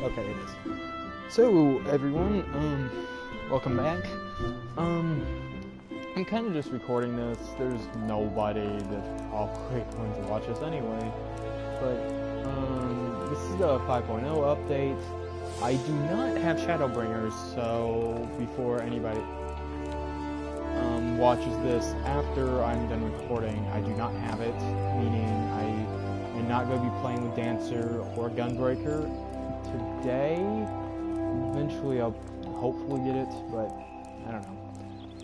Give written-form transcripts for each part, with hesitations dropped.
Okay, it is. So, everyone, welcome back. I'm kind of just recording this. There's nobody that's probably going to watch this anyway. But, this is a 5.0 update. I do not have Shadowbringers, so before anybody watches this after I'm done recording, I do not have it, meaning I am not going to be playing with Dancer or Gunbreaker today. Eventually I'll hopefully get it, but I don't know.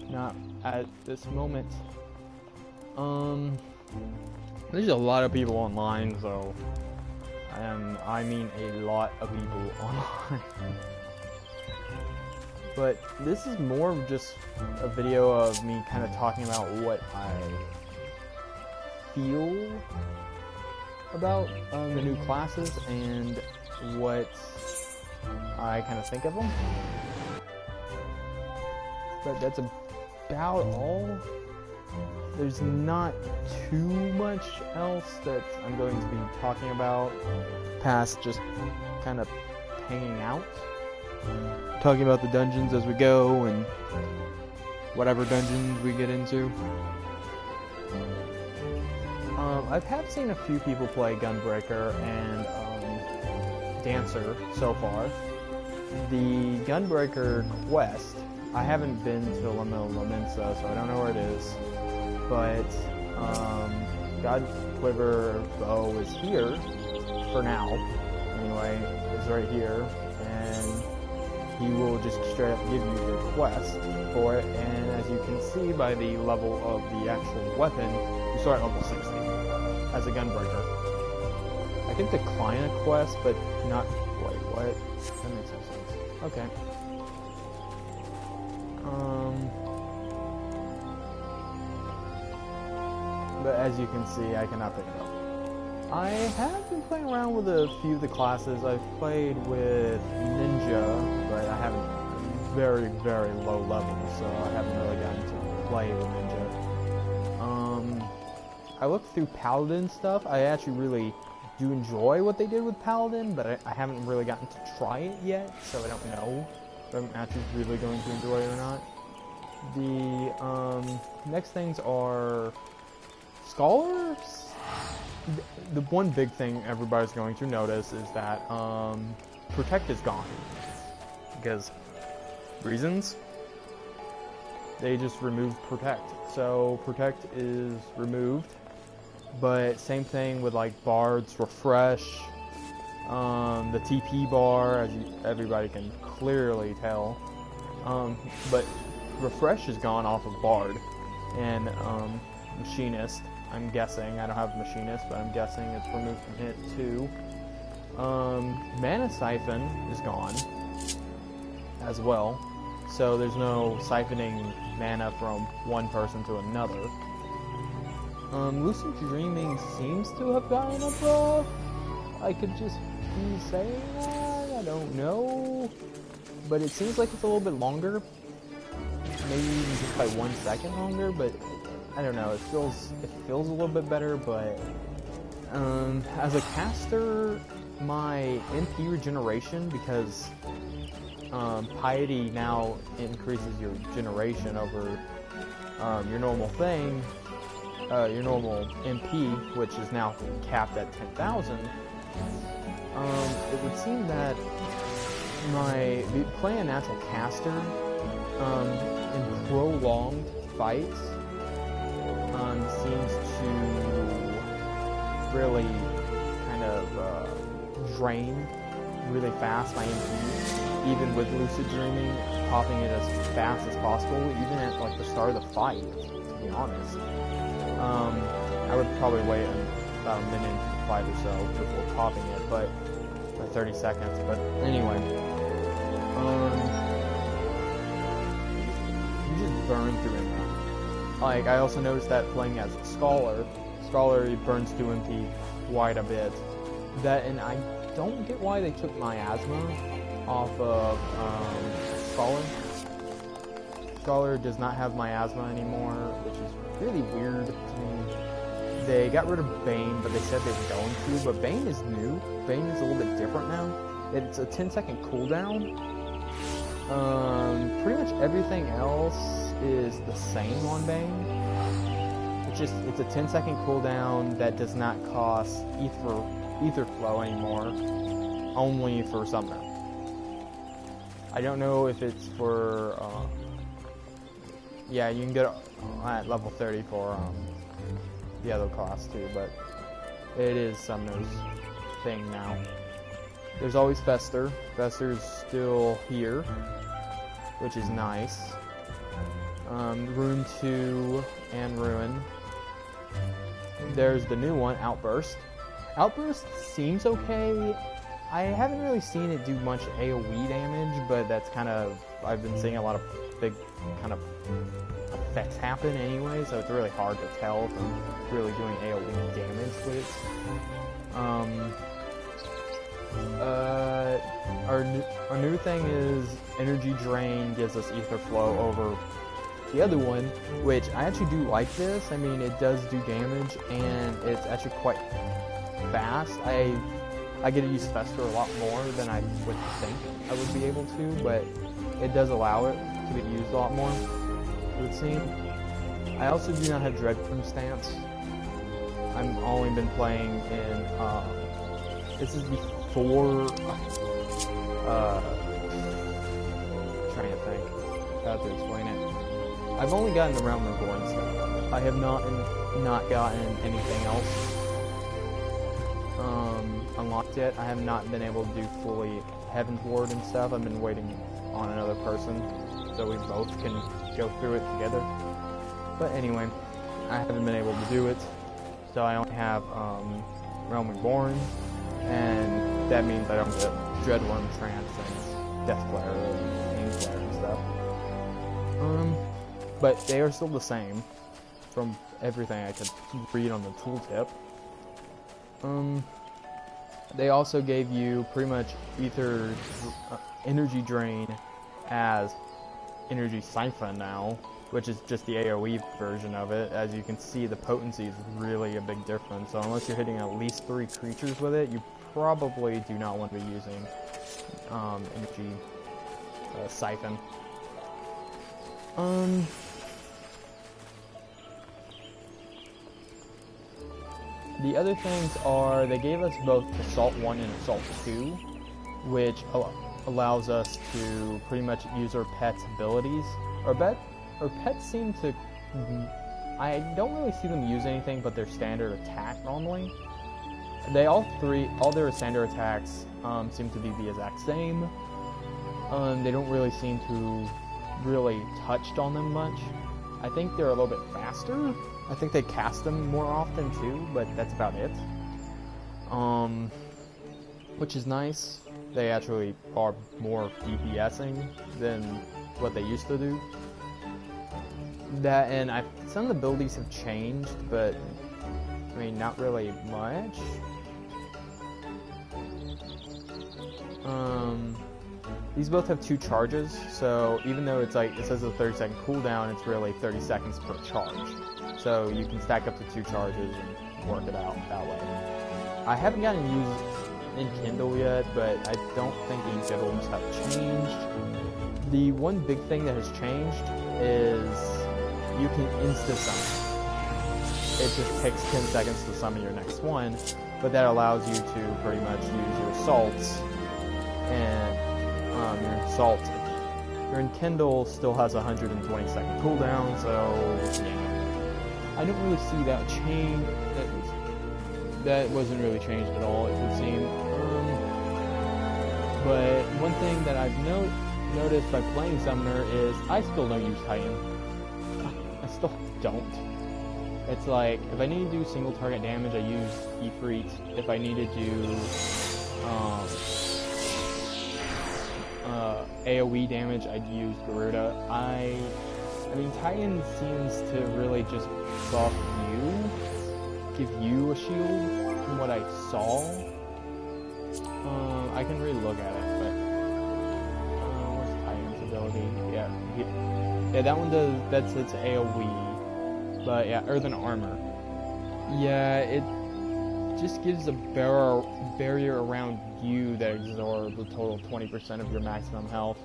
Not at this moment. There's a lot of people online, so I mean a lot of people online. But this is more of just a video of me kind of talking about what I feel about the new classes and what I kind of think of them. But that's about all. There's not too much else that I'm going to be talking about past just kind of hanging out. Talking about the dungeons as we go and whatever dungeons we get into. I have seen a few people play Gunbreaker and Dancer so far. The Gunbreaker quest, I haven't been to Lamensa, so I don't know where it is. But God Quiver Bow is here for now. Anyway, it's right here, and he will just straight up give you the quest for it. And as you can see by the level of the actual weapon, you start at level 60 as a Gunbreaker. I can decline a quest, but not. Wait, what? That makes no sense. Okay. But as you can see, I cannot pick it up. I have been playing around with a few of the classes. I've played with Ninja, but I haven't very, very low level, so I haven't really gotten to play with Ninja. I looked through Paladin stuff. I actually really do enjoy what they did with Paladin, but I haven't really gotten to try it yet, so I don't know if I'm actually really going to enjoy it or not. The next things are Scholars. The one big thing everybody's going to notice is that Protect is gone. Because reasons? They just removed Protect. So Protect is removed. But same thing with like Bard's Refresh, the TP bar, as everybody can clearly tell. But Refresh is gone off of Bard, and Machinist, I'm guessing. I don't have Machinist, but I'm guessing it's removed from it too. Mana Siphon is gone as well, so there's no siphoning mana from one person to another. Lucid Dreaming seems to have gotten a buff. I could just be saying that, I don't know. But it seems like it's a little bit longer. Maybe even just by 1 second longer, but I don't know, it feels a little bit better. But as a caster, my MP regeneration, because Piety now increases your generation over your normal thing, your normal MP, which is now capped at 10,000. It would seem that playing a natural caster in prolonged fights seems to really kind of drain really fast my MP, even with Lucid Dreaming, popping it as fast as possible, even at like the start of the fight, to be honest. I would probably wait about a minute into the fight or so before popping it, but like 30 seconds. But anyway, you just burn through MP. Like, I also noticed that playing as Scholar, it burns through MP quite a bit. And I don't get why they took Miasma off of Scholar. Scholar does not have Miasma anymore, which is really weird to me. They got rid of Bane, but they said they were going to, but Bane is new. Bane is a little bit different now. It's a 10-second cooldown. Pretty much everything else is the same on Bane. It's a 10-second cooldown that does not cost ether flow anymore, only for Summoner. I don't know if it's for, yeah, you can get at level 30 for the other class too, but it is Summoner's thing now. There's always Fester. Fester's still here, which is nice. Rune 2 and Ruin. There's the new one, Outburst. Outburst seems okay. I haven't really seen it do much AoE damage, but that's kind of, I've been seeing a lot of big kind of effects happen anyway, so it's really hard to tell if I'm really doing AoE damage with it. Our new thing is Energy Drain gives us ether flow over the other one, which I actually do like this. I mean, it does do damage, and it's actually quite fast. I get to use Fester a lot more than I would think I would be able to, but it does allow it to get used a lot more, it would seem. I also do not have Dreadworm Stance. I've only been playing in, this is before, trying to think how to explain it. I've only gotten the Realm Reborn stuff. I have not gotten anything else unlocked yet. I have not been able to do fully Heaven's Ward and stuff. I've been waiting on another person so we both can go through it together. But anyway, I haven't been able to do it, so I only have Realm Reborn, and that means I don't get Dreadworm Trance and Deathglare and Painglare and stuff. But they are still the same from everything I could read on the tooltip. They also gave you pretty much Ether Energy Drain as Energy Siphon now, which is just the AoE version of it. As you can see, the potency is really a big difference. So unless you're hitting at least 3 creatures with it, you probably do not want to be using Energy Siphon. The other things are, they gave us both Assault 1 and Assault 2, which allows us to pretty much use our pets' abilities. Our pets seem to, I don't really see them use anything but their standard attack normally. All their standard attacks seem to be the exact same. They don't really seem to really touched on them much. I think they're a little bit faster. I think they cast them more often too, but that's about it. Which is nice. They actually are more DPSing than what they used to do. That, and some of the abilities have changed, but I mean, not really much. These both have 2 charges, so even though it's like, it says a 30-second cooldown, it's really 30 seconds per charge. So you can stack up to 2 charges and work it out that way. I haven't gotten used in Kindle yet, but I don't think the abilities have changed. The one big thing that has changed is you can insta-summon. It just takes 10 seconds to summon your next one, but that allows you to pretty much use your assaults, and your assault, your Enkindle still has a 120-second cooldown, so yeah. I don't really see that change. That wasn't really changed at all, it would seem. But one thing that I've noticed by playing Summoner is I still don't use Titan. I still don't. It's like, if I need to do single target damage, I use Ifrit. If I need to do AoE damage, I'd use Garuda. I mean, Titan seems to really just buff you, give you a shield, from what I saw. I can really look at it, but where's Titan's ability? Yeah, that one does. That's its AoE. But yeah, Earthen Armor. Yeah, it just gives a barrier around you that absorbs a total 20% of your maximum health.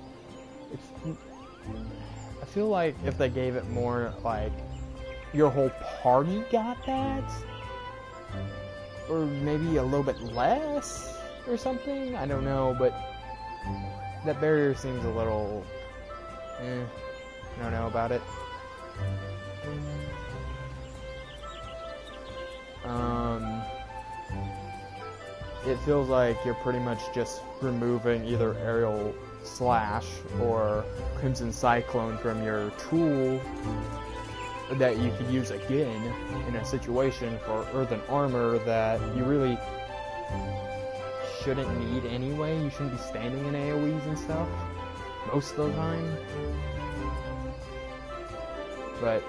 I feel like if they gave it more, like, your whole party got that, or maybe a little bit less, or something, I don't know, but that barrier seems a little, I don't know about it. It feels like you're pretty much just removing either Aerial Slash or Crimson Cyclone from your tool that you could use again in a situation for Earthen Armor that you really shouldn't need anyway. You shouldn't be standing in AoEs and stuff most of the time. But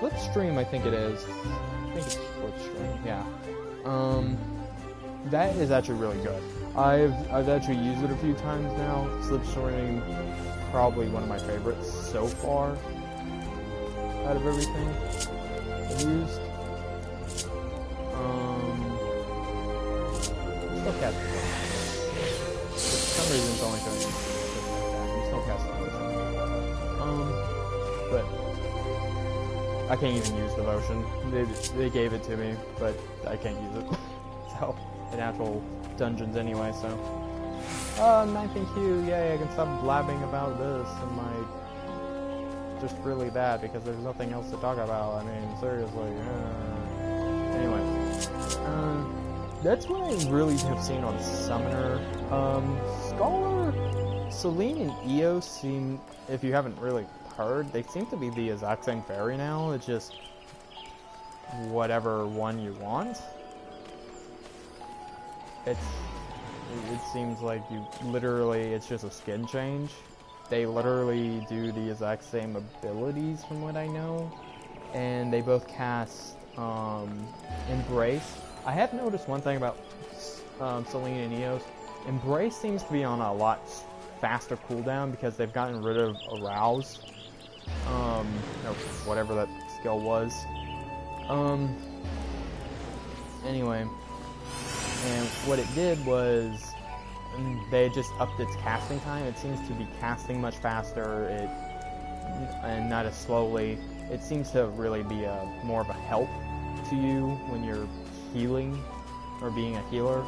Slipstream, I think it is. I think it's Slipstream, yeah. That is actually really good. I've actually used it a few times now. Slipstream, probably one of my favorites so far out of everything I've used. Still cast it. For some reason it's only showing you that. You still cast it. But I can't even use Devotion. They gave it to me, but I can't use it. So, in actual dungeons anyway, so. Ninth Q, yay, I can stop blabbing about this and like, just really that, because there's nothing else to talk about. I mean, seriously. Anyway. That's what I really have seen on Summoner. Scholar, Selene, and Eos seem, if you haven't really heard, they seem to be the exact same fairy now. It's just whatever one you want. It seems like you literally, it's just a skin change. They literally do the exact same abilities from what I know. And they both cast Embrace. I have noticed one thing about Selene and Eos. Embrace seems to be on a lot faster cooldown because they've gotten rid of Arouse. Or whatever that skill was. Anyway. And what it did was they just upped its casting time. It seems to be casting much faster, and not as slowly. It seems to really be more of a help to you when you're healing or being a healer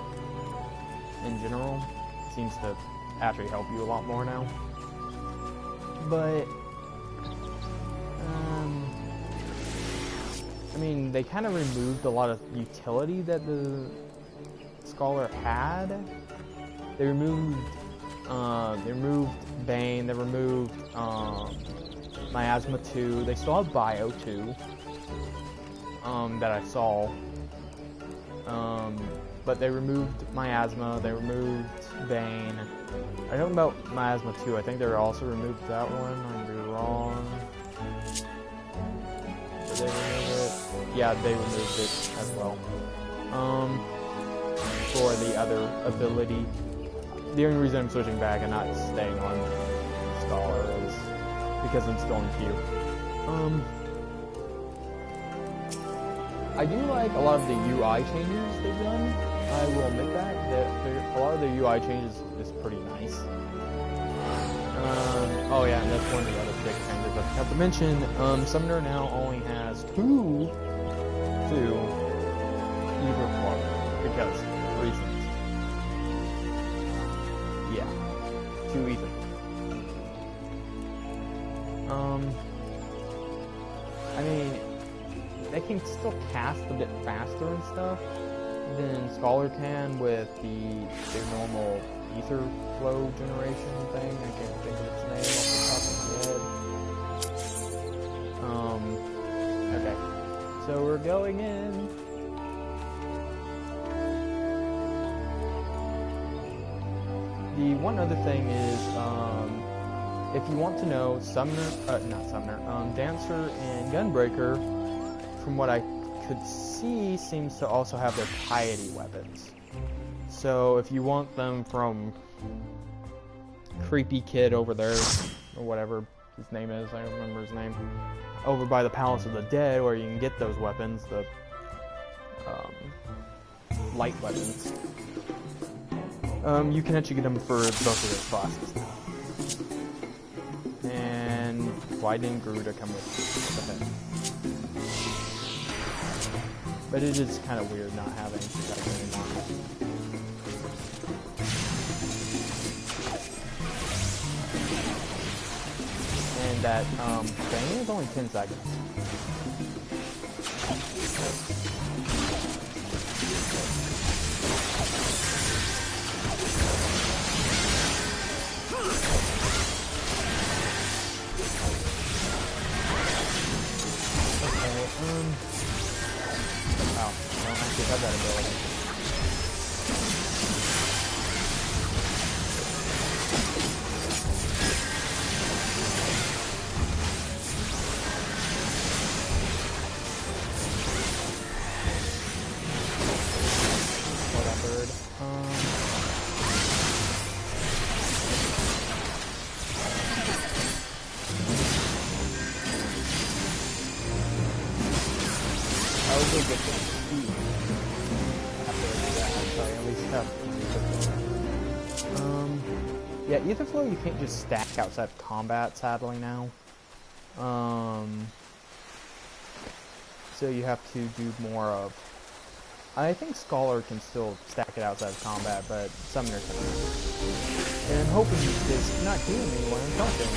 in general. It seems to actually help you a lot more now. But I mean, they kind of removed a lot of utility that the Scholar had. They removed Bane, they removed Miasma 2, they still have Bio 2, that I saw, but they removed Miasma, they removed Bane. I don't know about Miasma 2, I think they also removed that one, I might be wrong. Did they remove it? Yeah, they removed it as well. For the other ability. The only reason I'm switching back and not staying on Scholar is because I'm still in queue. I do like a lot of the UI changes they've done. I will admit that a lot of the UI changes is pretty nice. Oh yeah, and that's one of the other big changes I have to mention. Summoner now only has two Ether Club because reasons. Yeah, 2 Ether. I mean, they can still cast a bit faster and stuff than Scholar can with their normal Ether Flow generation thing. I can't think of its name off the top of my head. Okay, so we're going in. The one other thing is, if you want to know, Dancer and Gunbreaker, from what I could see, seems to also have their piety weapons. So if you want them from Creepy Kid over there, or whatever his name is, I don't remember his name, over by the Palace of the Dead, where you can get those weapons, the light weapons. You can actually get them for both of those classes now. And why didn't Garuda come with me? What the heck? But it is kind of weird not having that anymore. And that thing is only 10 seconds. Wow, I don't actually have that ability. What a bird. I was a good thing. Yeah, Ether Flow you can't just stack outside of combat, sadly, now. So you have to do more of... I think Scholar can still stack it outside of combat, but Summoner cannot. And I'm hoping this not healing me when I'm talking.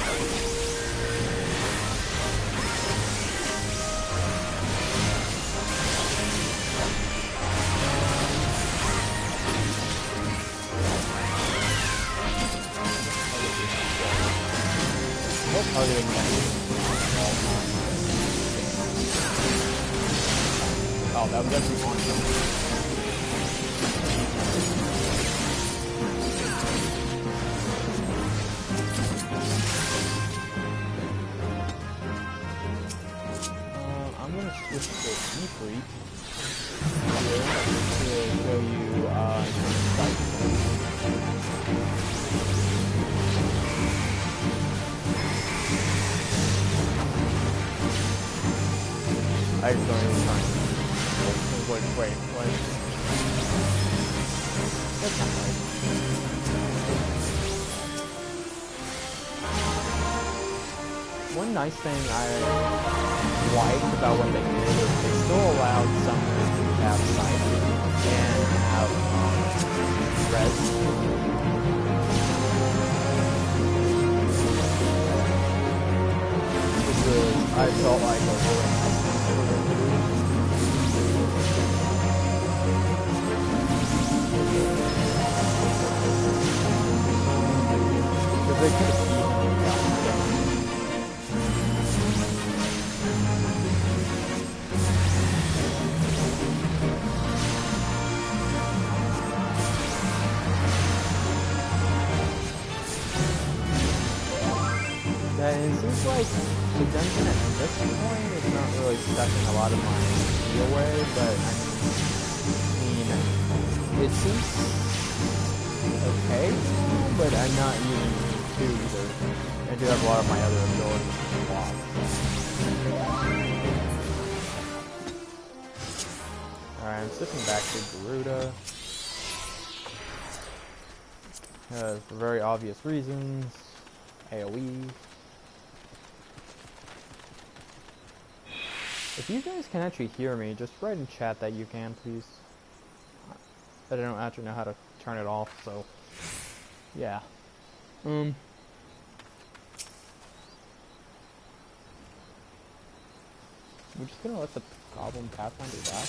Targeting that. Oh, that was actually awesome. I'm gonna switch to E-Freak here to show you fight. I just don't even try. Wait, what? That's not right. One nice thing I liked about what they did is they still allowed summoners to have sight and have res. Which was, I felt like a really nice thing. Because they could have easily gotten it. Yeah, and it seems like the dungeon at this point is not really sucking a lot of my energy away, but I mean, it seems okay, but I'm not using it too either. I do have a lot of my other abilities unlocked. Alright, I'm switching back to Garuda. For very obvious reasons. AoE. If you guys can actually hear me, just write in chat that you can, please. But I don't actually know how to turn it off, so yeah. We're just gonna let the Goblin Pathfinder die.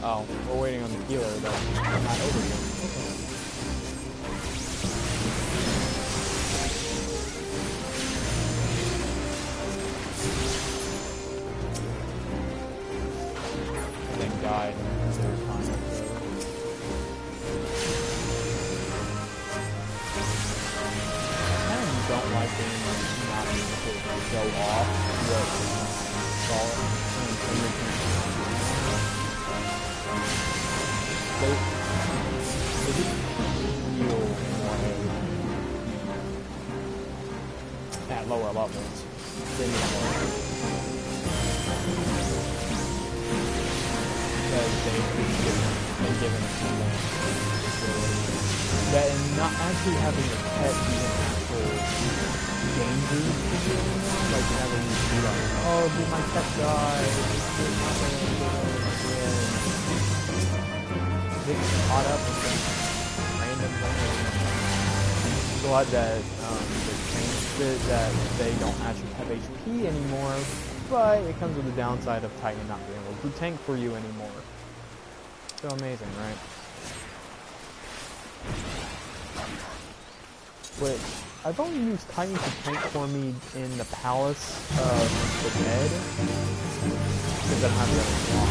Oh, we're waiting on the healer, but I'm not over yet. Died. Don't like being not able to go off what solid they just feel more at lower levels than because they and given a few more abilities. That and not actually having a pet be an actual danger to you anymore. Like having to be like, oh, did my pet die? Get caught up with some random things. I'm glad that they changed it, that they don't actually have HP anymore, but it comes with the downside of Titan not being able to tank for you anymore. So amazing, right? Which, I've only used Titan to tank for me in the Palace of the Dead, because I don't have the other slot.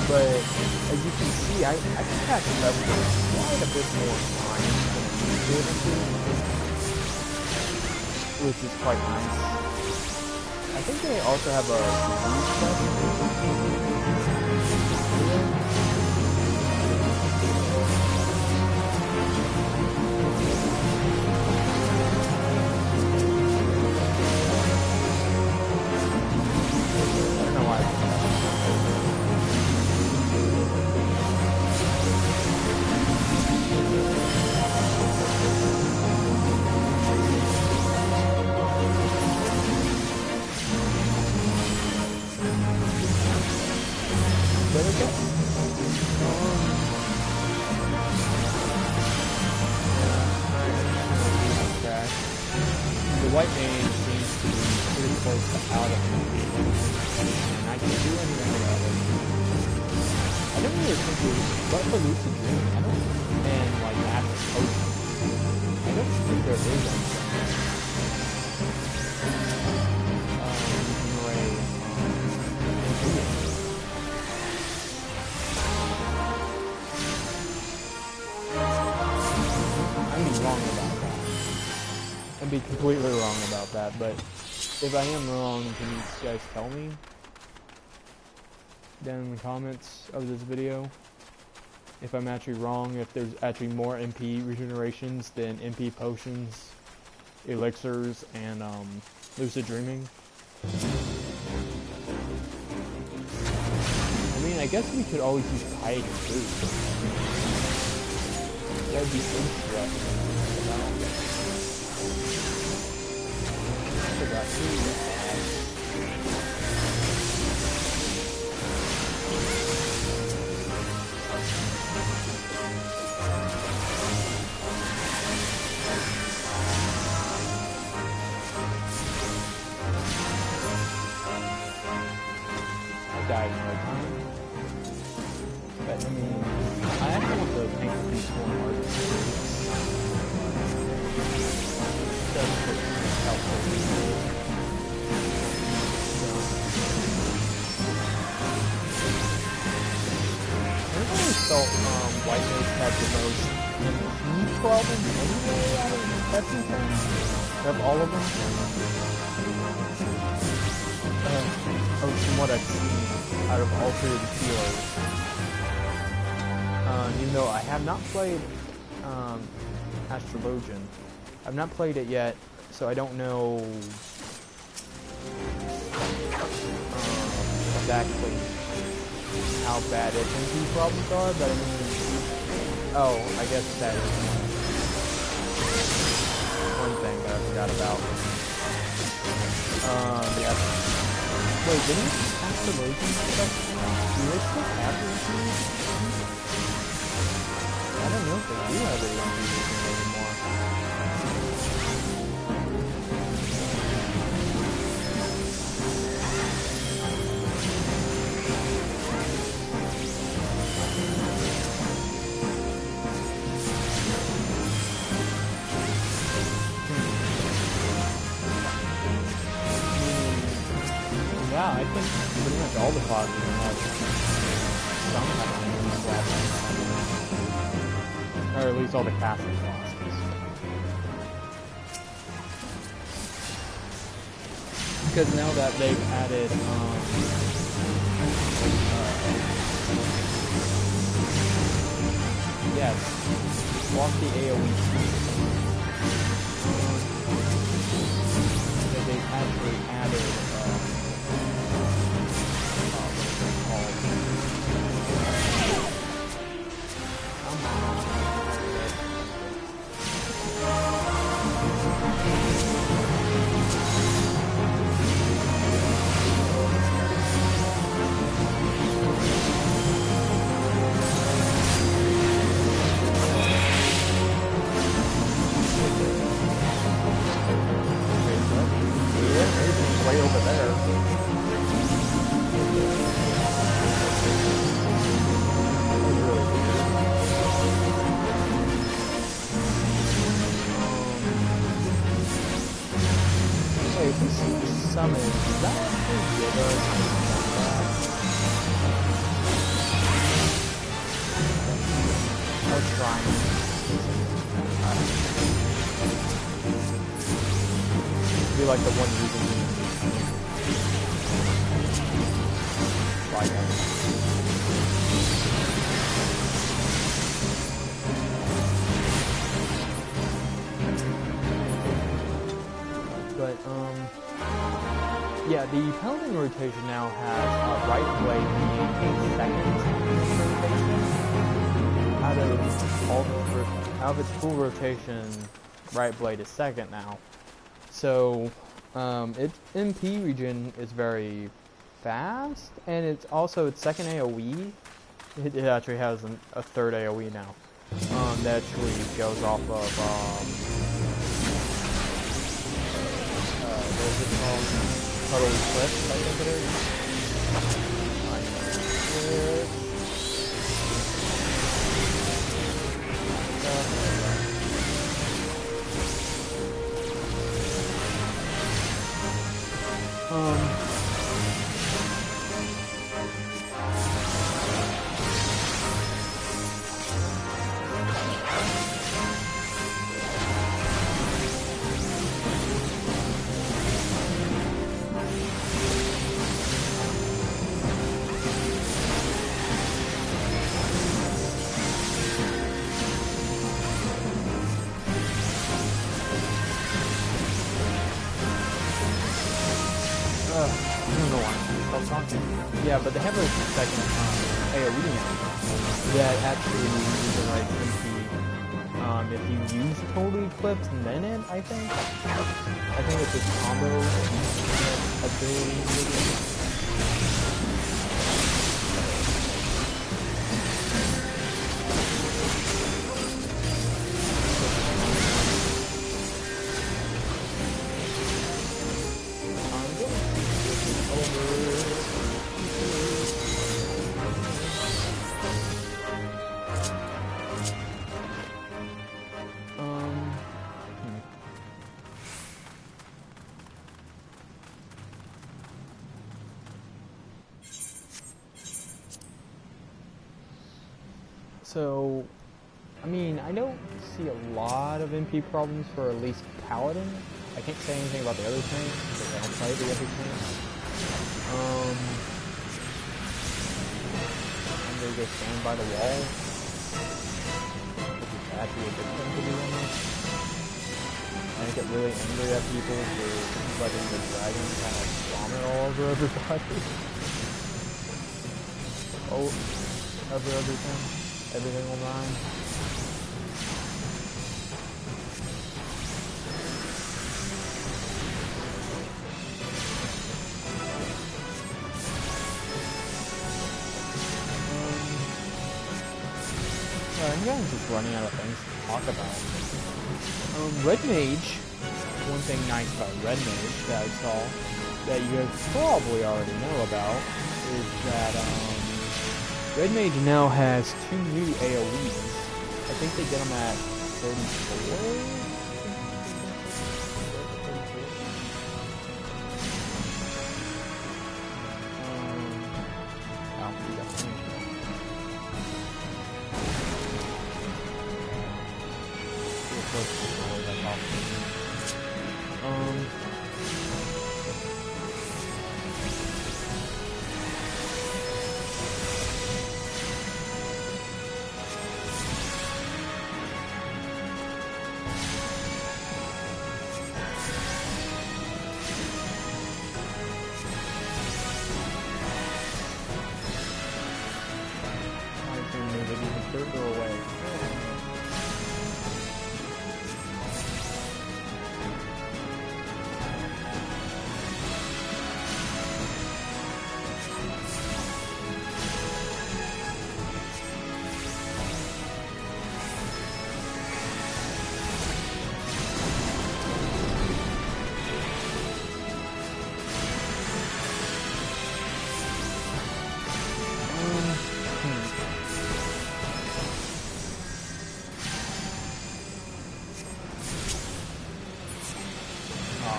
But as you can see, I can catch levels quite a bit more time than which is quite nice. I think they also have a disease stuff. White mage seems to be pretty close to out of it, and I can do anything about it. I don't really think but for lucid dream, and like active potion, I don't think there is anything. I'm wrong about that. I'd be completely wrong about that, but if I am wrong, can you guys tell me down in the comments of this video if I'm actually wrong, if there's actually more MP regenerations than MP potions, elixirs, and lucid dreaming. I mean, I guess we could always use Titan too. That'd be interesting. Forgot to I died another time. But I mean, I actually want to paint these more artists. I always felt White Mage had the most MP problems anyway out of everything. Of all of them. From what I've seen out of all three of the heroes. Even though I have not played Astrologian. I've not played it yet, so I don't know exactly how bad its MP problems are, but I mean, oh, I guess that is one thing that I forgot about. Yeah. Wait, didn't Astrologian stuff? Do they still have MPs? I don't know if they do have their MPs anymore. Yeah, I think pretty much all the classes have some kind of classes. Or at least all the castle classes. Because now that they've added, yes, walk the AoE. Way over there. Hey, if we switch summons, does that actually give us I'll try. Be like the one reason we try that. But yeah, the Paladin rotation now has a right blade being a second rotation out of its full rotation. Right blade is second now. So, its MP regen is very fast, and it's also its second AoE. It actually has a third AoE now. That actually goes off of, what is it called? Puddle Cliff, I think it is. Yeah, but they have a second AoE now that actually regenerates MP if you use Total Eclipse and then it, I think. I think it's a combo ability. So, I mean, I don't see a lot of MP problems for at least Paladin. I can't say anything about the other tanks, because I don't play the other tanks. I'm gonna go stand by the wall, which is actually a good thing to do almost. And I get really angry at people for letting the dragon kind of vomit all over everybody. Over everything. Everything will rhyme. I'm just running out of things to talk about. Red Mage. One thing nice about Red Mage that I saw that you guys probably already know about is that Red Mage now has 2 new AoEs. I think they get them at 34?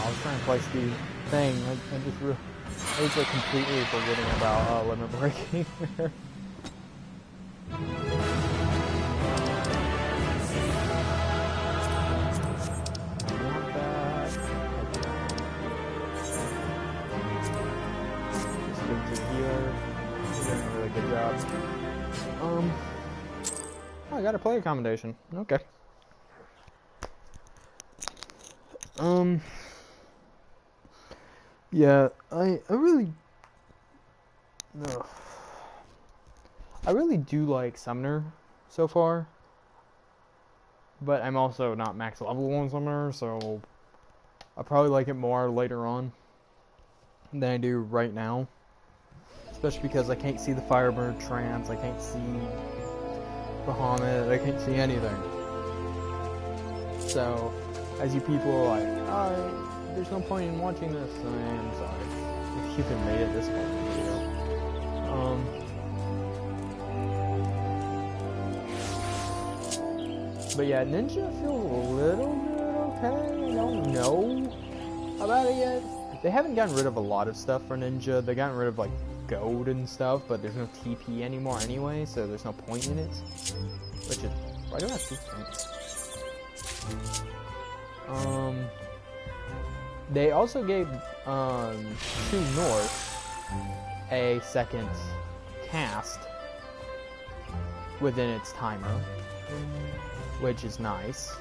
I was trying to place the thing. I was like completely forgetting about limit breaking. Good job. Oh, I got a play accommodation. Okay. Yeah, I really do like Summoner so far, but I'm also not max level on Summoner, so I'll probably like it more later on than I do right now. Especially because I can't see the Firebird trance, I can't see Bahamut, I can't see anything. So, as you people are like, oh, there's no point in watching this, I'm sorry. If you even made it this far in the video. But yeah, Ninja feels a little bit okay. I don't know about it yet. They haven't gotten rid of a lot of stuff for Ninja. They've gotten rid of like gold and stuff, but there's no TP anymore anyway, so there's no point in it. Which is, why do I have 2 points? They also gave 2 North a second cast within its timer, which is nice,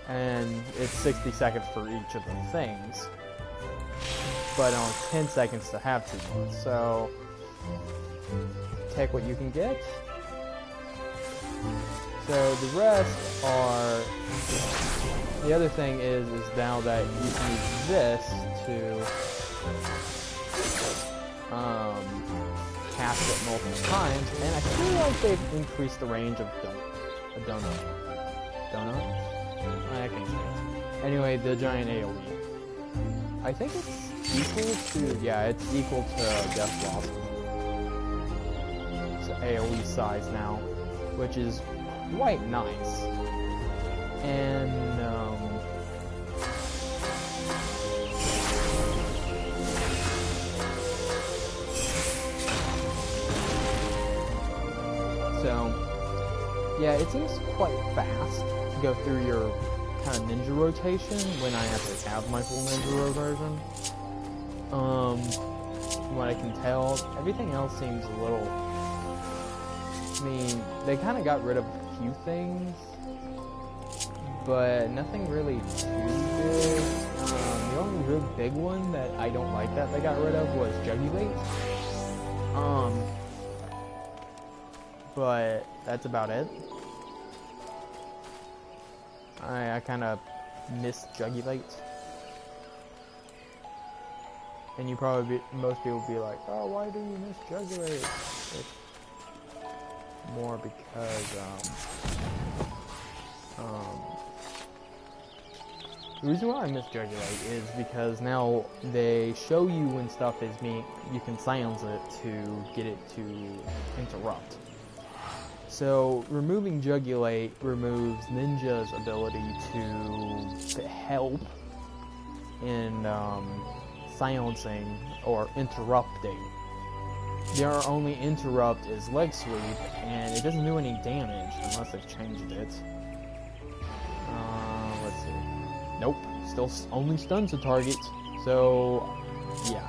and it's 60 seconds for each of the things, but only 10 seconds to have 2 North, so take what you can get. So the rest are, the other thing is now that you can use this to cast it multiple times, and I feel like they've increased the range of Donut? I can't say it. Anyway, the giant AoE. I think it's equal to, yeah, it's equal to Death Blossom. It's AoE size now, which is quite nice. And so yeah, it seems quite fast to go through your kind of ninja rotation when I actually have my full ninja rotation. From what I can tell, everything else seems a little, I mean, they kind of got rid of a few things, but nothing really too big. The only real big one that I don't like that they got rid of was Jugulate. But that's about it. I kind of miss Jugulate. And you probably, most people be like, oh, why do you miss Jugulate? It's more because, the reason why I miss Jugulate is because now they show you when stuff is being, you can silence it to get it to interrupt. So removing Jugulate removes Ninja's ability to help in silencing or interrupting. Their only interrupt is leg sweep, and it doesn't do any damage unless they've changed it. Let's see. Nope, still only stuns the target. So yeah,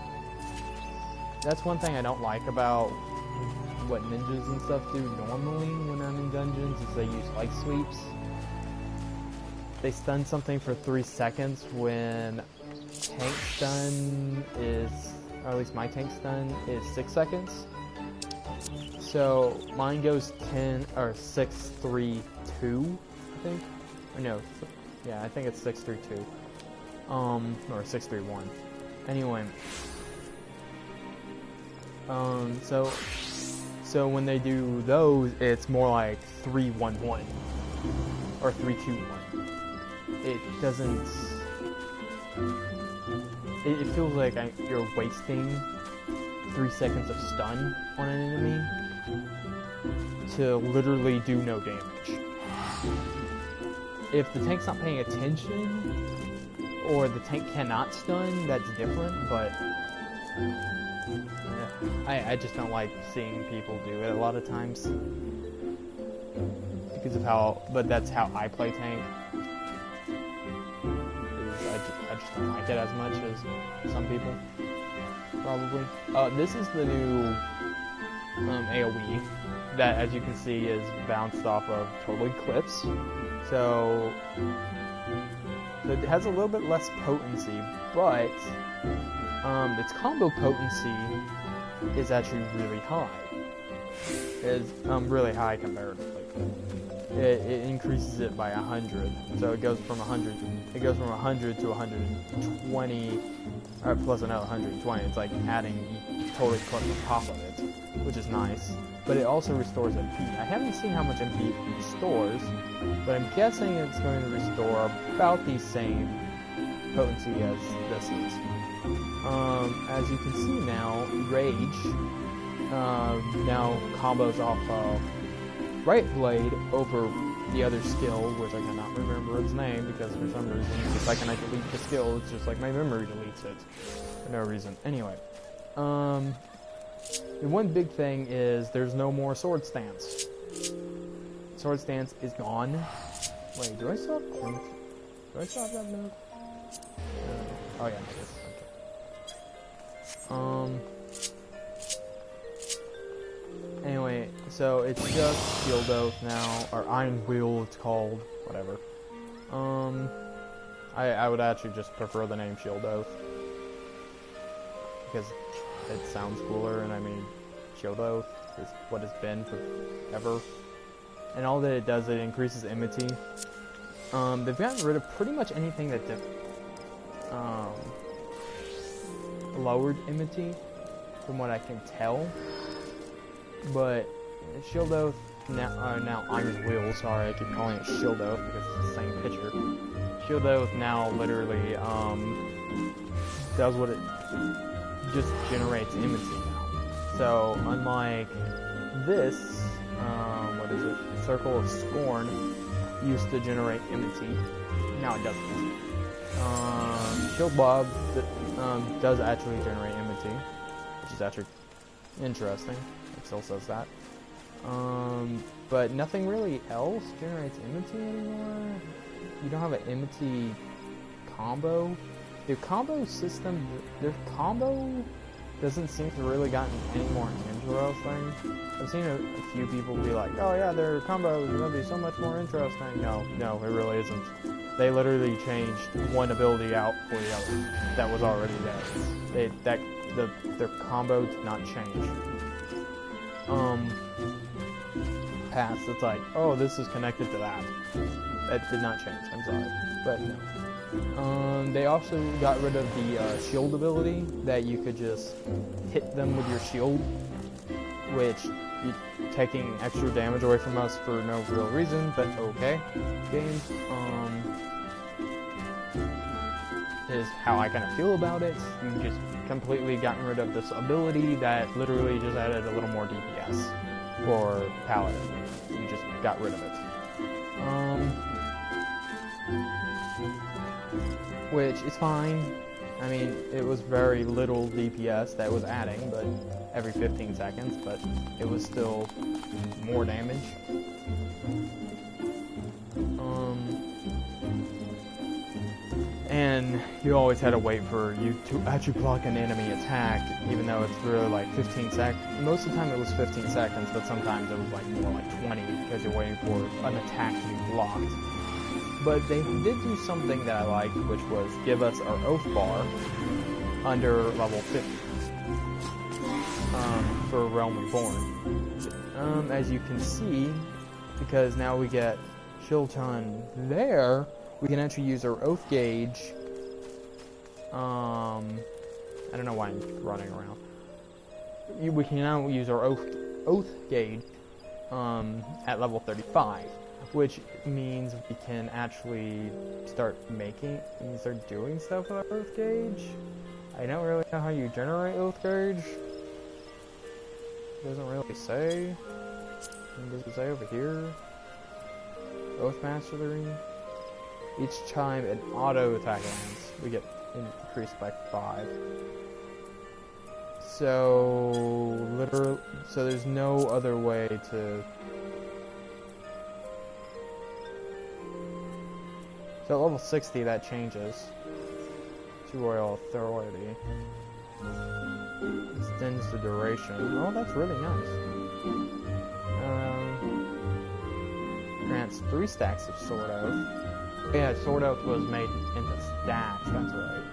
that's one thing I don't like about what ninjas and stuff do normally when I'm in dungeons, is they use leg sweeps. They stun something for 3 seconds when tank stun is, or at least my tank stun is 6 seconds. So mine goes 10 or 6-3-2, I think. Or no, yeah, I think it's 6-3-2. Or 6-3-1. Anyway. So when they do those, it's more like 3-1-1 or 3-2-1. It doesn't. It feels like you're wasting 3 seconds of stun on an enemy to literally do no damage. If the tank's not paying attention, or the tank cannot stun, that's different, but I just don't like seeing people do it a lot of times because of how, but that's how I play tank. I just don't like it as much as some people, probably. This is the new AoE that, as you can see, is bounced off of Total Eclipse. So it has a little bit less potency, but its combo potency is actually really high. It's really high comparatively. It increases it by 100, so it goes from 100. It goes from 100 to 120, or plus another 120. It's like adding Total Eclipse on top of it, which is nice. But it also restores MP. I haven't seen how much MP it restores, but I'm guessing it's going to restore about the same potency as this is. As you can see now, Rage now combos off of Right Blade over the other skill, which I cannot remember its name because for some reason the second I delete the skill, it's just like my memory deletes it for no reason. Anyway, the one big thing is there's no more Sword Stance. Sword Stance is gone. Wait, do I still have Clink? Do I still have that move? Oh yeah, it is. Okay. Anyway, so it's just Shield Oath now, or Iron Wheel it's called, whatever. I would actually just prefer the name Shield Oath, because it sounds cooler, and I mean, Shield Oath is what it's been forever. And all that it does, it increases enmity. They've gotten rid of pretty much anything that lowered enmity, from what I can tell. But Shield Oath, now Iron Wheel, sorry, I keep calling it Shield Oath because it's the same picture. Shield Oath now literally does what it just generates enmity now. So unlike this, what is it? Circle of Scorn used to generate enmity. Now it doesn't. Shield Bob does actually generate enmity, which is actually interesting. It still says that. But nothing really else generates enmity anymore. You don't have an enmity combo. Their combo system, their combo doesn't seem to really gotten any more interesting. I've seen a few people be like, oh yeah, their combo is going to be so much more interesting. No, it really isn't. They literally changed one ability out for the other that was already there. Their combo did not change. Past, it's like, oh, this is connected to that. That did not change, I'm sorry. But no. They also got rid of the shield ability, that you could just hit them with your shield, which you're taking extra damage away from us for no real reason, but okay. Game, is how I kind of feel about it. You just completely gotten rid of this ability that literally just added a little more DPS for Paladin. You just got rid of it. Which is fine. I mean, it was very little DPS that was adding, but every 15 seconds, but it was still more damage. And you always had to wait for you to actually block an enemy attack, even though it's really like 15 seconds. Most of the time it was 15 seconds, but sometimes it was like more like 20 because you're waiting for an attack to be blocked. But they did do something that I liked, which was give us our Oath Bar under level 50 for Realm Reborn. As you can see, because now we get Shilton there, we can actually use our Oath Gauge. I don't know why I'm running around. We can now use our Oath Gauge at level 35, which means we can actually start doing stuff with our Oath Gauge. I don't really know how you generate Oath Gauge. It doesn't really say. Does it say over here? Oath Mastery. Each time an auto attack lands. we get increased by 5. So there's no other way to. So at level 60 that changes to Royal Authority. Extends the duration. Oh, that's really nice. Grants 3 stacks of Sword Oath. Yeah, Sword Oath was made into stacks, that's right.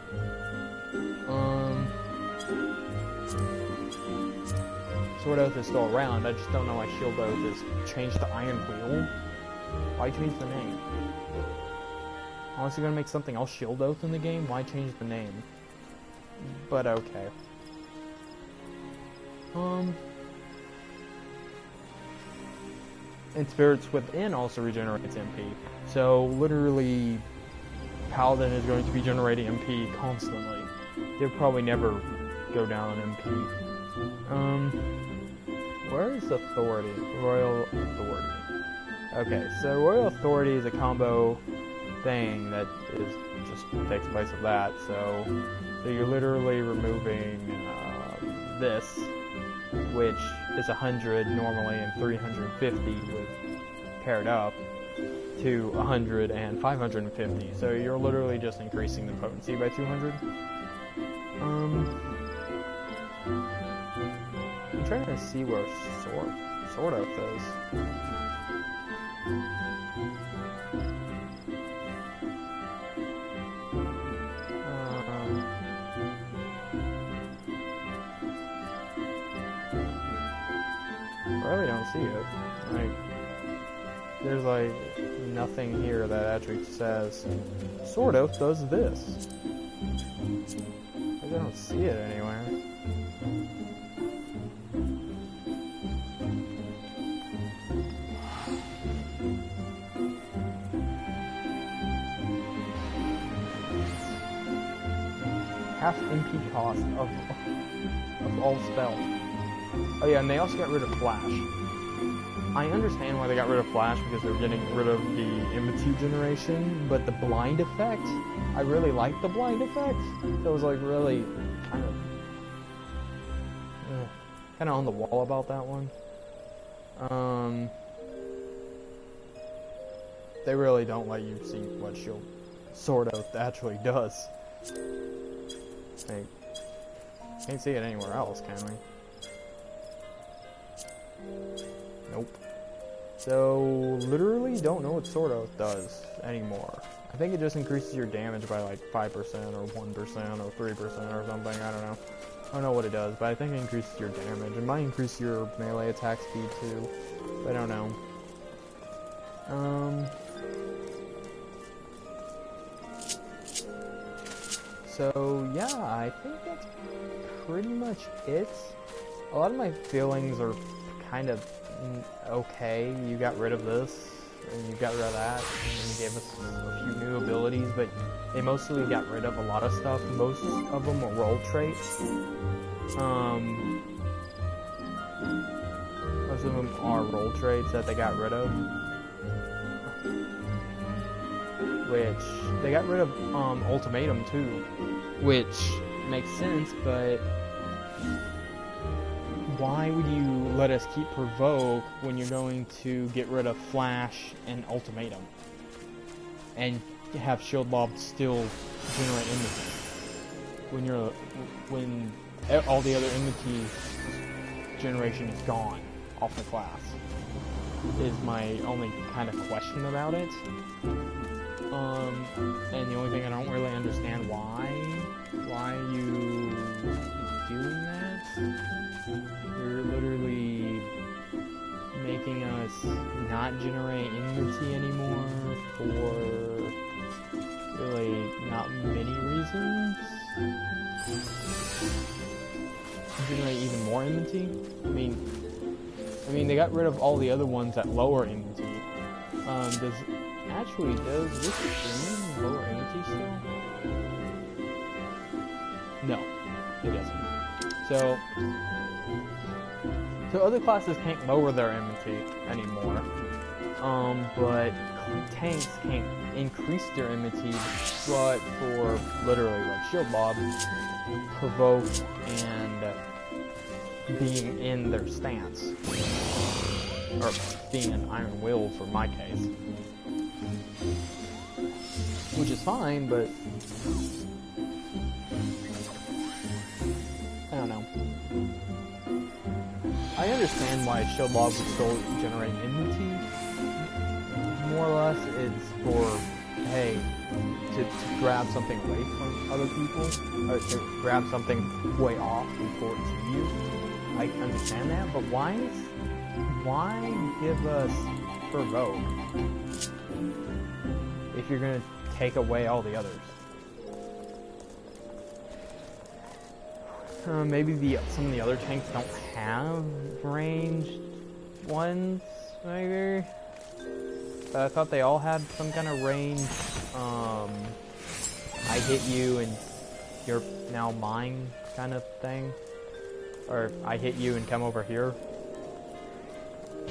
Sword Oath is still around, I just don't know why Shield Oath is changed to Iron Wheel. Why change the name? Unless you're gonna make something else Shield Oath in the game, why change the name? But okay. And Spirits Within also regenerates MP. So literally, Paladin is going to be generating MP constantly. They'll probably never go down on MP. Where is Authority? Royal Authority. Okay, so Royal Authority is a combo thing that is just takes place of that. So you're literally removing this, which is 100 normally and 350 with paired up to 100 and 550. So you're literally just increasing the potency by 200. I'm trying to see where Sword Oath is. I really don't see it. Like, there's like nothing here that actually says Sword Oath does this. I don't see it anywhere. Half MP cost of all spells. Oh yeah, and they also got rid of Flash. I understand why they got rid of Flash, because they're getting rid of the enmity generation, but the blind effect, I really like the blind effect. So it was like really kind of on the wall about that one. They really don't let you see what Sword Oath actually does. Hey, can't see it anywhere else, can we? Nope. So, literally don't know what Sword Oath does anymore. I think it just increases your damage by like 5% or 1% or 3% or something, I don't know. I don't know what it does, but I think it increases your damage. It might increase your melee attack speed too, but I don't know. So, yeah, I think that's pretty much it. A lot of my feelings are kind of okay. You got rid of this, and you got rid of that, and you gave us a few new abilities, but they mostly got rid of a lot of stuff. Most of them were role traits. Most of them are role traits that they got rid of. Which, they got rid of Ultimatum too, which makes sense, but why would you let us keep Provoke when you're going to get rid of Flash and Ultimatum? And have Shield Lob still generate enmity? When all the other enmity generation is gone off the class, is my only kind of question about it. And the only thing I don't really understand why are you doing that? You're literally making us not generate enmity anymore for really not many reasons. Generate even more enmity? I mean they got rid of all the other ones that lower enmity. Does this stream lower enmity still? No, it doesn't. So other classes can't lower their enmity anymore. But tanks can increase their enmity, but for literally like Shield Bob, provoke and being in their stance, or being an Iron Will for my case, which is fine, but I don't know. I understand why Shield Bob would still generate enmity. More or less, it's for, hey, to grab something away from other people, or to grab something way off and pour it to you. I understand that, but why give us provoke if you're gonna take away all the others? Maybe some of the other tanks don't have ranged ones, maybe? But I thought they all had some kind of range, I hit you and you're now mine kind of thing. Or I hit you and come over here.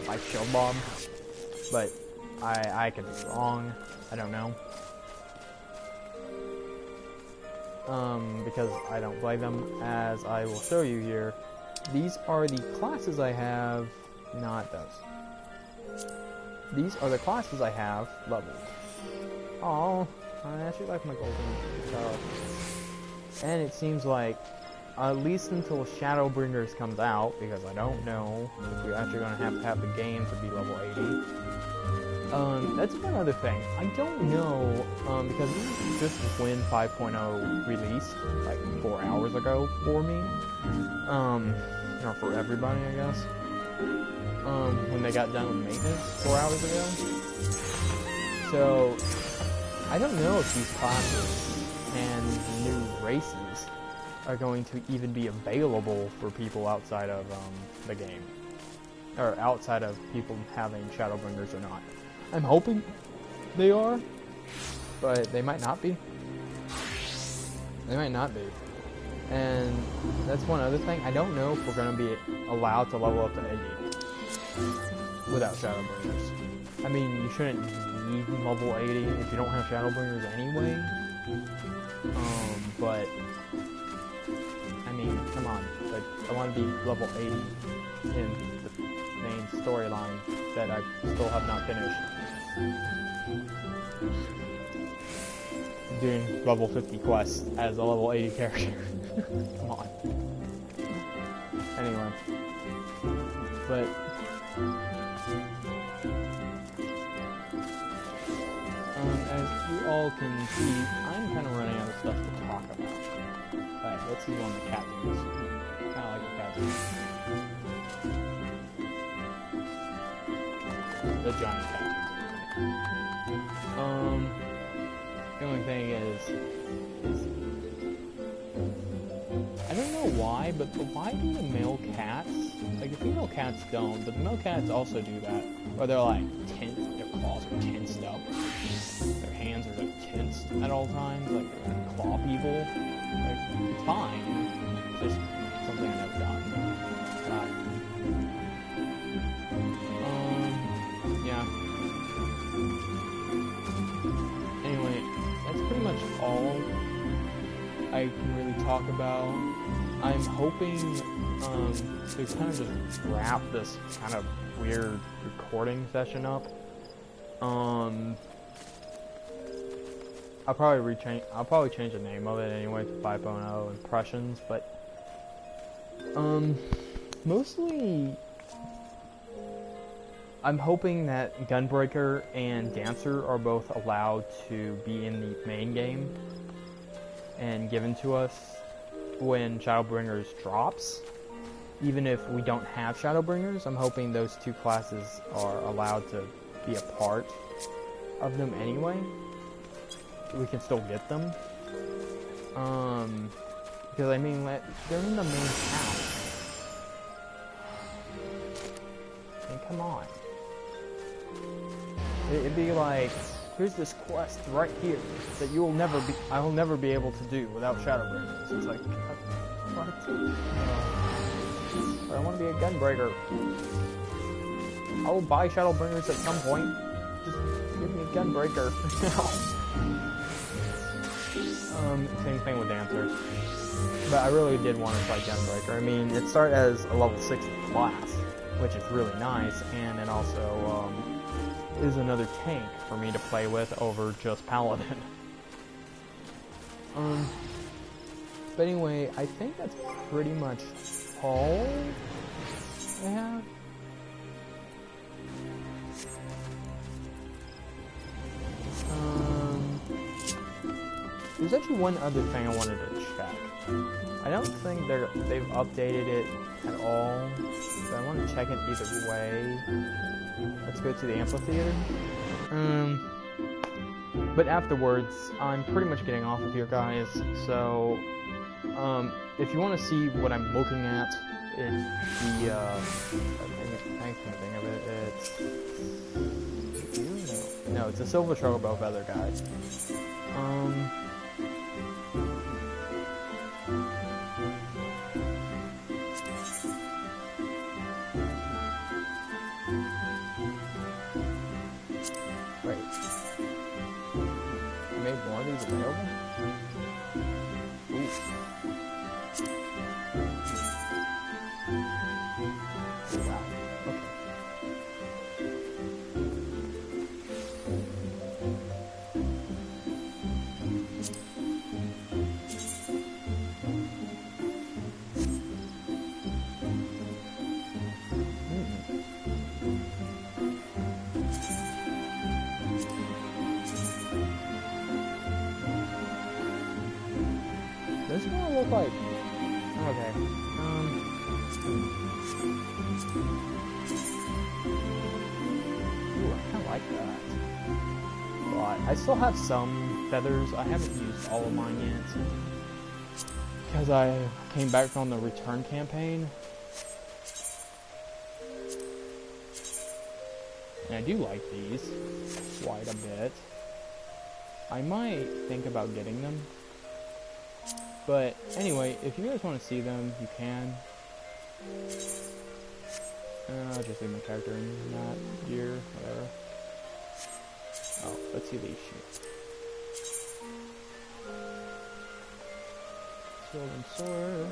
Like Shield Bob. But I could be wrong. I don't know. Because I don't play them, as I will show you here. These are the classes I have, not those. These are the classes I have leveled. Oh, I actually like my golden child. And it seems like, at least until Shadowbringers comes out, because I don't know if we're actually going to have the game to be level 80. That's one other thing. I don't know, because this is just when 5.0 released, like 4 hours ago for me. Or for everybody, I guess. When they got done with maintenance 4 hours ago. So, I don't know if these classes and new races are going to even be available for people outside of the game. Or outside of people having Shadowbringers or not. I'm hoping they are, but they might not be. They might not be. And that's one other thing. I don't know if we're going to be allowed to level up to 80 without Shadowbringers. I mean, you shouldn't need level 80 if you don't have Shadowbringers anyway. But I mean, come on. Like, I want to be level 80 in the main storyline that I still have not finished. Doing level 50 quests as a level 80 character. Come on. Anyway. But as you all can see, I'm kind of running out of stuff to talk about. Alright, let's see on the cat news. Kind of like the cat news. The giant cat news. The only thing is I don't know why, but why do the male cats, like the female cats don't, but the male cats also do that, where they're like their claws are tensed up, their hands are like tensed at all times, like they're gonna claw people. Like, it's fine, it's just something I never got. Yeah. Anyway, that's pretty much all I can really talk about. I'm hoping to kind of just wrap this kind of weird recording session up. I'll probably change the name of it anyway to 5.0 Impressions, but mostly I'm hoping that Gunbreaker and Dancer are both allowed to be in the main game and given to us when Shadowbringers drops. Even if we don't have Shadowbringers, I'm hoping those two classes are allowed to be a part of them anyway. We can still get them. Because I mean, they're in the main town. I mean, come on. It'd be like, here's this quest right here that I will never be able to do without Shadowbringers. It's like, what? I want to be a Gunbreaker. I will buy Shadowbringers at some point. Just Give me a gunbreaker. Same thing with Dancer. But I really did want to try Gunbreaker. I mean, it started as a level 60 class, which is really nice, and it also is another tank for me to play with over just Paladin. But anyway, I think that's pretty much all I have. There's actually one other thing I wanted to check. I don't think they've updated it at all, but I want to check it either way. Let's go to the amphitheater. But afterwards, I'm pretty much getting off of here, guys. So, if you want to see what I'm looking at, it's the I can't think of it. It's no, it's a Silver Chocobo Feather, guys. Wait. I made more of these available? Ooh. Wow. Okay. This one look like okay. Ooh, I kinda like that. But I still have some feathers. I haven't used all of mine yet. Because I came back from the return campaign. And I do like these quite a bit. I might think about getting them. But anyway, if you guys want to see them, you can. I'll just leave my character in that gear, whatever. Oh, let's see these shoes. Sword and sword.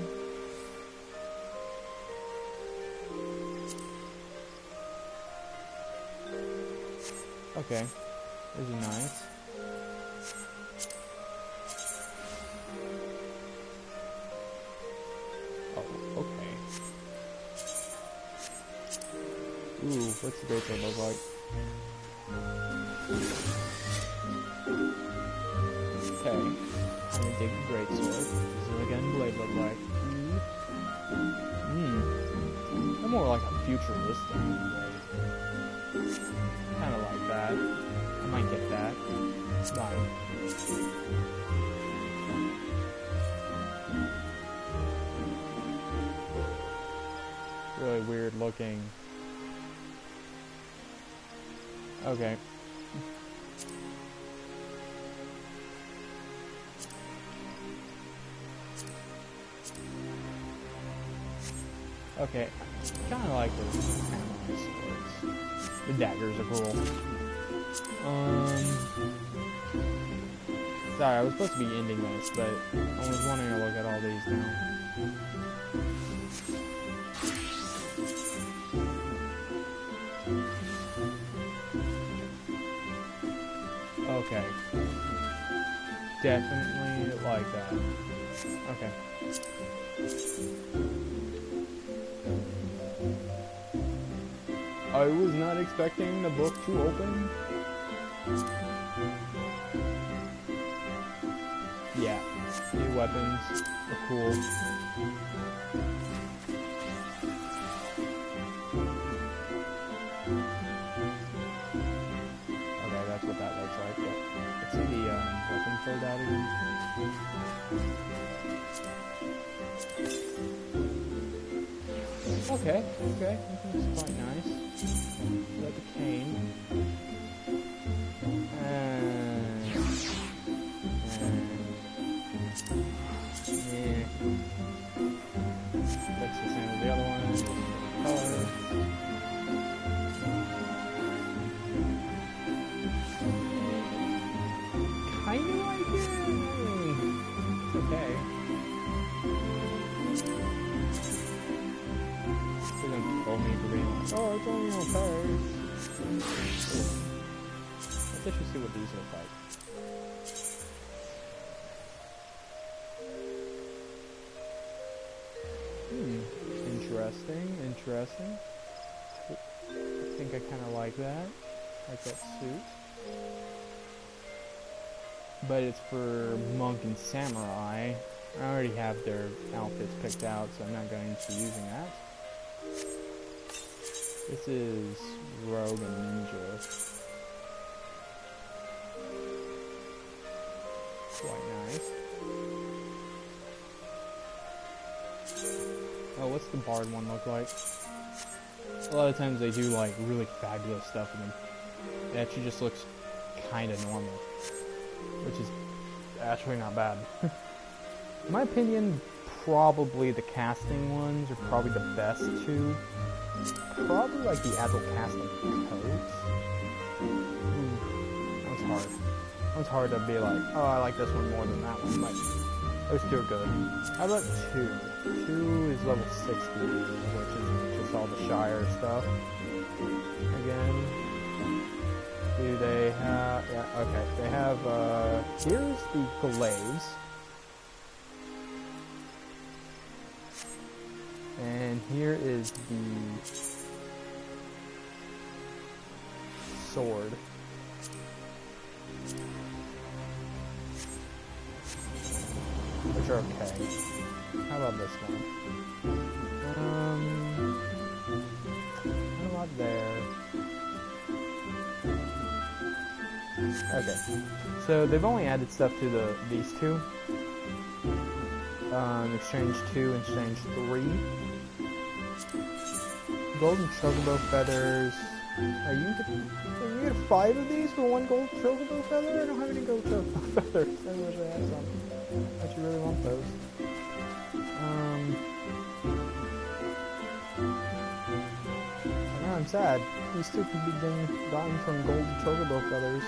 Okay, these are nice. Ooh, what's the greatsword look like? Okay, I'm gonna dig the greatsword. This is again blade look like. They're more like a futuristic blade. Kinda like that. I might get that. Might. Really weird looking. Okay. Okay. Kind of like the swords. The daggers are cool. Sorry, I was supposed to be ending this, but I was wanting to look at all these now. Okay. Definitely like that. Okay. I was not expecting the book to open. Yeah. New weapons are cool. What that looks like, but let's see the weapon fold out again. Okay, that's quite nice. Got the cane. Yeah. That's the same as the other one. Color. troll me for being like, oh, it's only okay. Let's actually see what these look like. Interesting. I think I kind of like that. Like that suit. But it's for monk and samurai. I already have their outfits picked out, so I'm not going to be using that. This is rogue and ninja. Quite nice. Oh, what's the bard one look like? A lot of times they do like really fabulous stuff with them. It actually just looks kind of normal, which is actually not bad. In my opinion, probably the casting ones are probably the best two. Probably like the actual casting codes. That was hard. It was hard to be like, oh, I like this one more than that one, but those two are good. How about 2? 2 is level 60, which is just all the Shire stuff. Again, do they have, yeah, okay, they have, here's the glaives. And here is the sword. Which are okay. How about this one? Not a lot there. Okay. So they've only added stuff to these two. Exchange 2, exchange 3. Golden chocobo feathers. Are you get 5 of these for 1 gold chocobo feather? I don't have any gold chocobo feathers. I wish I had some. I actually really want those. Now I'm sad. These two could be gotten from gold chocobo feathers.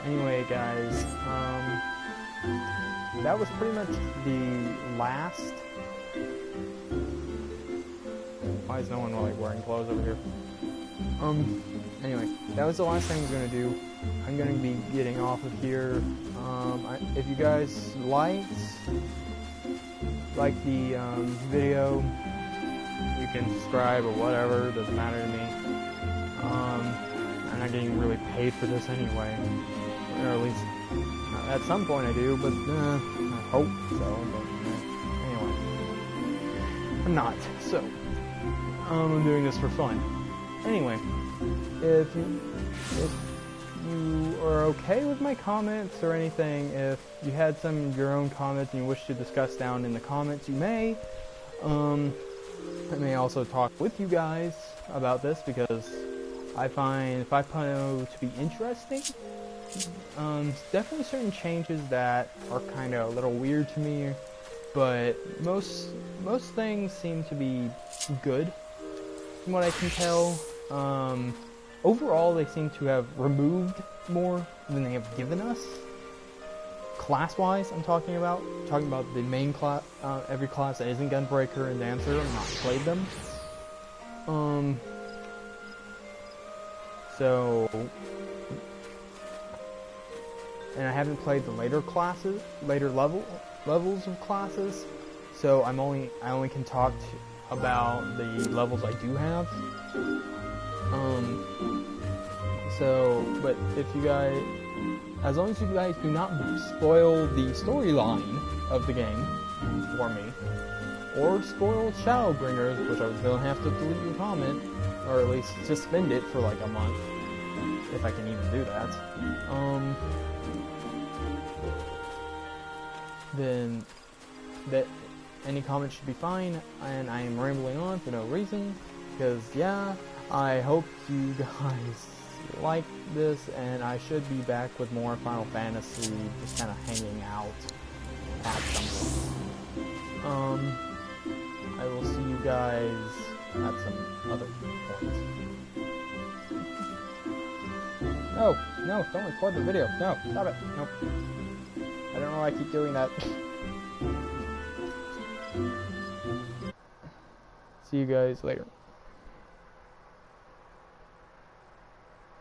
Anyway, guys, that was pretty much the last. Why is no one like wearing clothes over here? Anyway, that was the last thing I'm gonna do. I'm gonna be getting off of here. If you guys like the video, you can subscribe or whatever. It doesn't matter to me. I'm not getting really paid for this anyway, or at least at some point I do. But I hope so. But anyway, I'm not. So. I'm doing this for fun. Anyway, if you are okay with my comments or anything, if you had some of your own comments and you wish to discuss down in the comments, you may. I may also talk with you guys about this because I find 5.0 to be interesting. Definitely certain changes that are kind of a little weird to me, but most things seem to be good. From what I can tell, overall they seem to have removed more than they have given us. Class-wise, I'm talking about the main class, every class that isn't Gunbreaker and Dancer. I've not played them. So, and I haven't played the later classes, levels of classes. So I only can talk about the levels I do have. But if you guys, as long as you guys do not spoil the storyline of the game for me, or spoil Shadowbringers, which I was gonna have to delete your comment, or at least suspend it for like a month, if I can even do that, then that any comment should be fine, and I am rambling on for no reason, because yeah, I hope you guys like this, and I should be back with more Final Fantasy, just kind of hanging out at some point. I will see you guys at some other point. No, no, don't record the video. No, stop it. Nope. I don't know why I keep doing that. See you guys later.